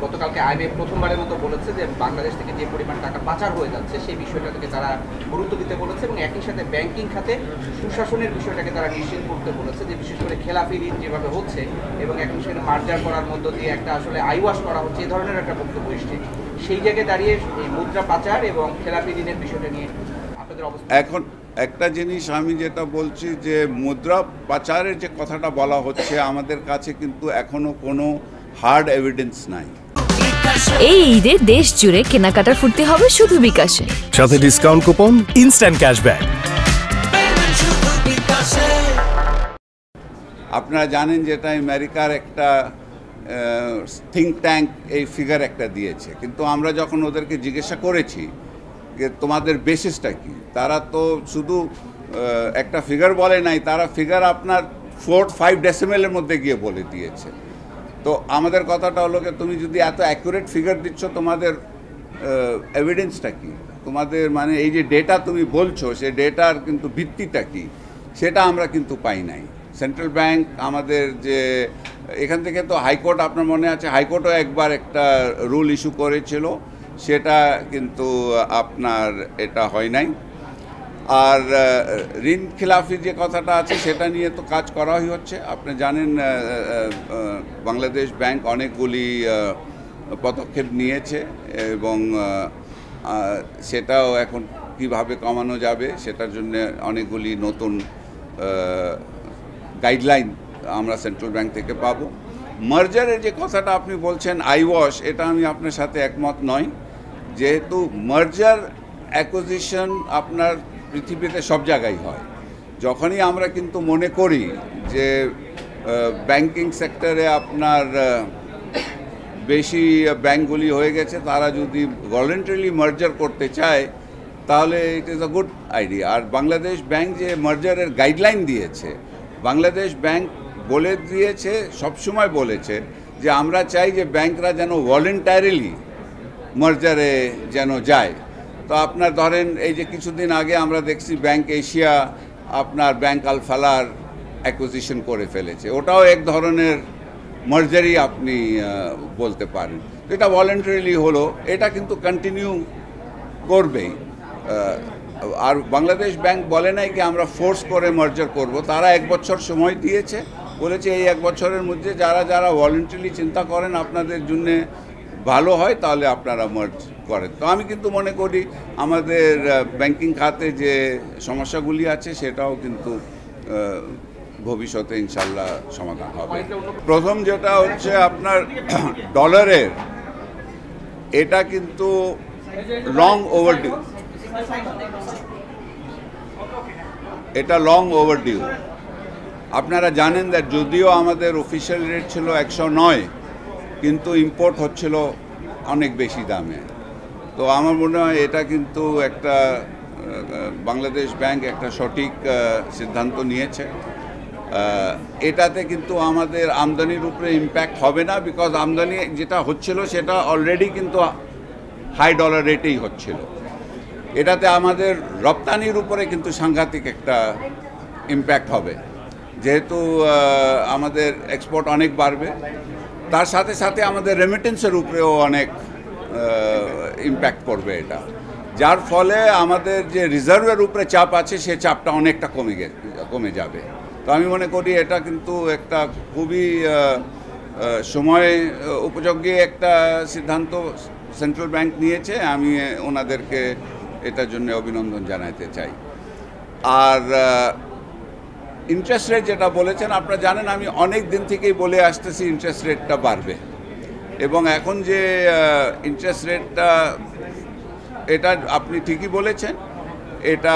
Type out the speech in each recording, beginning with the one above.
গতকালকে আইএমএফ প্রথমবারের মতো বলেছে যে বাংলাদেশ থেকে যে পরিমাণ টাকা পাচার হয়ে যাচ্ছে সেই বিষয়টাকে তারা গুরুত্ব দিতে বলেছে এবং একই সাথে ব্যাংকিং খাতে সুশাসনের বিষয়টাকে তারা নিশ্চিত করতে বলেছে, যে বিশেষ করে খেলাপি ঋণ যেভাবে হচ্ছে এবং এখন সেখানে মার্জার করার মধ্য দিয়ে একটা আসলে আইওয়াশ করা হচ্ছে, এই ধরনের একটা বক্তব্য এসছে। সেই জায়গায় দাঁড়িয়ে এই মুদ্রা পাচার এবং খেলাপি ঋণের বিষয়টা নিয়ে আপনাদের অবস্থা। এখন একটা জিনিস আমি যেটা বলছি যে মুদ্রা পাচারের যে কথাটা বলা হচ্ছে, আমাদের কাছে কিন্তু এখনো কোনো হার্ড এভিডেন্স নাই। এই ঈদে দেশ জুড়ে কেনাকাটার ফুর্তি হবে শুধু বিকাশে, সাথে ডিসকাউন্ট কুপন, ইনস্ট্যান্ট ক্যাশব্যাক। আপনারা জানেন যেটা আমেরিকার একটা থিঙ্ক ট্যাঙ্ক এই ফিগার একটা দিয়েছে, কিন্তু আমরা যখন ওদেরকে জিজ্ঞাসা করেছি যে তোমাদের বেসিসটা কি, তারা তো শুধু একটা ফিগার বলে নাই, তারা ফিগার আপনার 4-5 ডেসিমেলের মধ্যে গিয়ে বলে দিয়েছে। তো আমাদের কথাটা হলো যে তুমি যদি এত অ্যাকুরেট ফিগার দিচ্ছ, তোমাদের এভিডেন্সটা কি, তোমাদের মানে এই যে ডেটা তুমি বলছো সে ডেটার কিন্তু ভিত্তিটা কি, সেটা আমরা কিন্তু পাই নাই। সেন্ট্রাল ব্যাংক আমাদের যে এখান থেকে তো হাইকোর্ট, আপনার মনে আছে হাইকোর্টও একবার একটা রুল ইস্যু করেছিল, সেটা কিন্তু আপনার এটা হয় নাই। আর ঋণ খিলাফি যে কথাটা আছে সেটা নিয়ে তো কাজ করাই হচ্ছে। আপনি জানেন বাংলাদেশ ব্যাংক অনেকগুলি পদক্ষেপ নিয়েছে এবং সেটাও এখন কিভাবে কমানো যাবে সেটার জন্য অনেকগুলি নতুন গাইডলাইন আমরা সেন্ট্রাল ব্যাংক থেকে পাবো। মার্জারের যে কথাটা আপনি বলছেন আইওয়াশ, এটা আমি আপনার সাথে একমত নই, যেহেতু মার্জার অ্যাকুইজিশন আপনার পৃথিবীতে সব জায়গায় হয়। যখনই আমরা কিন্তু মনে করি যে ব্যাংকিং সেক্টরে আপনার বেশি ব্যাংকগুলি হয়ে গেছে, তারা যদি ভলেন্টারিলি মার্জার করতে চায় তাহলে it is a good idea. আর বাংলাদেশ ব্যাংক যে মার্জারের গাইডলাইন দিয়েছে, বাংলাদেশ ব্যাংক বলে দিয়েছে, সবসময় বলেছে যে আমরা চাই যে ব্যাংকরা যেন ভলেন্টারিলি মার্জারে যেন যায়। তো আপনার ধরেন এই যে কিছুদিন আগে আমরা দেখছি ব্যাংক এশিয়া আপনার ব্যাংক আল ফালার অ্যাকুইজিশন করে ফেলেছে, ওটাও এক ধরনের মার্জারই আপনি বলতে পারেন। তো এটা ভলেন্টারিলি হলো, এটা কিন্তু কন্টিনিউ করবেই। আর বাংলাদেশ ব্যাংক বলে নাই কি আমরা ফোর্স করে মার্জার করব, তারা 1 বছর সময় দিয়েছে, বলেছে এই 1 বছরের মধ্যে যারা যারা ভলেন্টারিলি চিন্তা করেন আপনাদের জন্য ভালো হয় তাহলে আপনারা মার্জ করেন। তো আমি কিন্তু মনে করি আমাদের ব্যাংকিং খাতে যে সমস্যাগুলি আছে সেটাও কিন্তু ভবিষ্যতে ইনশাল্লাহ সমাধান হবে। প্রথম যেটা হচ্ছে আপনার ডলারের, এটা কিন্তু লং ওভারডিউ, এটা লং ওভারডিউ। আপনারা জানেন যে যদিও আমাদের অফিসিয়াল রেট ছিল 109, কিন্তু ইম্পোর্ট হচ্ছিল অনেক বেশি দামে। তো আমার মনে হয় এটা কিন্তু একটা বাংলাদেশ ব্যাংক একটা সঠিক সিদ্ধান্ত নিয়েছে। এটাতে কিন্তু আমাদের আমদানির উপরে ইম্প্যাক্ট হবে না, বিকজ আমদানি যেটা হচ্ছিল সেটা অলরেডি কিন্তু হাই ডলার রেটেই হচ্ছিল। এটাতে আমাদের রপ্তানির উপরে কিন্তু সাংঘাতিক একটা ইম্প্যাক্ট হবে, যেহেতু আমাদের এক্সপোর্ট অনেক বাড়বে, তার সাথে সাথে আমাদের রেমিটেন্সের উপরেও অনেক ইম্প্যাক্ট করবে এটা, যার ফলে আমাদের যে রিজার্ভের উপরে চাপ আছে সে চাপটা অনেকটা কমে যাবে। তো আমি মনে করি এটা কিন্তু একটা খুবই সময় উপযোগী একটা সিদ্ধান্ত সেন্ট্রাল ব্যাংক নিয়েছে, আমি ওনাদেরকে এটার জন্য অভিনন্দন জানাতে চাই। আর ইন্টারেস্ট রেট যেটা বলেছেন, আপনারা জানেন আমি অনেক দিন থেকেই বলে আসতেছি ইন্টারেস্ট রেটটা বাড়বে, এবং এখন যে ইন্টারেস্ট রেটটা, এটা আপনি ঠিকই বলেছেন, এটা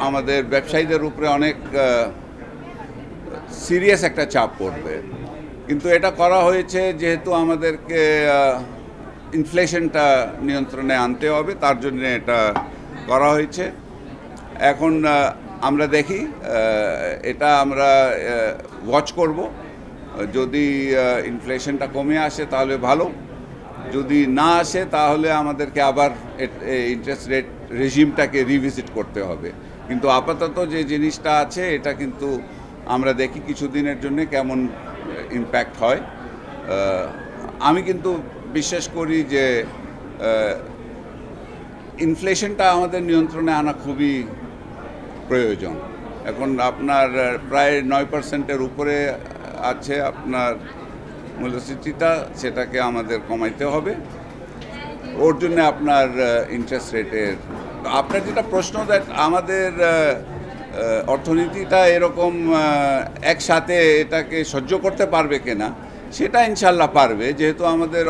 আমাদের ব্যবসায়ীদের উপরে অনেক সিরিয়াস একটা চাপ পড়বে। কিন্তু এটা করা হয়েছে যেহেতু আমাদেরকে ইনফ্লেশনটা নিয়ন্ত্রণে আনতে হবে, তার জন্য এটা করা হয়েছে। এখন আমরা দেখি, এটা আমরা ওয়াচ করব, যদি ইনফ্লেশনটা কমে আসে তাহলে ভালো, যদি না আসে তাহলে আমাদেরকে আবার ইন্টারেস্ট রেট রেজিমটাকে রিভিজিট করতে হবে। কিন্তু আপাতত যে জিনিসটা আছে এটা কিন্তু আমরা দেখি কিছুদিনের জন্য কেমন ইম্প্যাক্ট হয়। আমি কিন্তু বিশ্বাস করি যে ইনফ্লেশনটা আমাদের নিয়ন্ত্রণে আনা খুবই প্রয়োজন। এখন আপনার প্রায় 9%-এর উপরে আছে আপনার মূল্যস্ফীতিটা, সেটাকে আমাদের কমাইতে হবে। ওর জন্য আপনার ইন্টারেস্ট রেটের, আপনার যেটা প্রশ্ন, দ্যাট আমাদের অর্থনীতিটা এরকম একসাথে এটাকে সহ্য করতে পারবে কিনা, সেটা ইনশাল্লাহ পারবে, যেহেতু আমাদের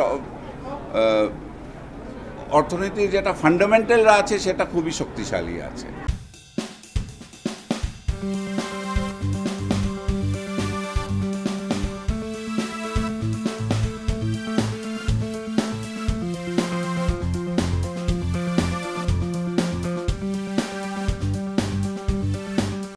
অর্থনীতির যেটা ফান্ডামেন্টাল আছে সেটা খুবই শক্তিশালী আছে।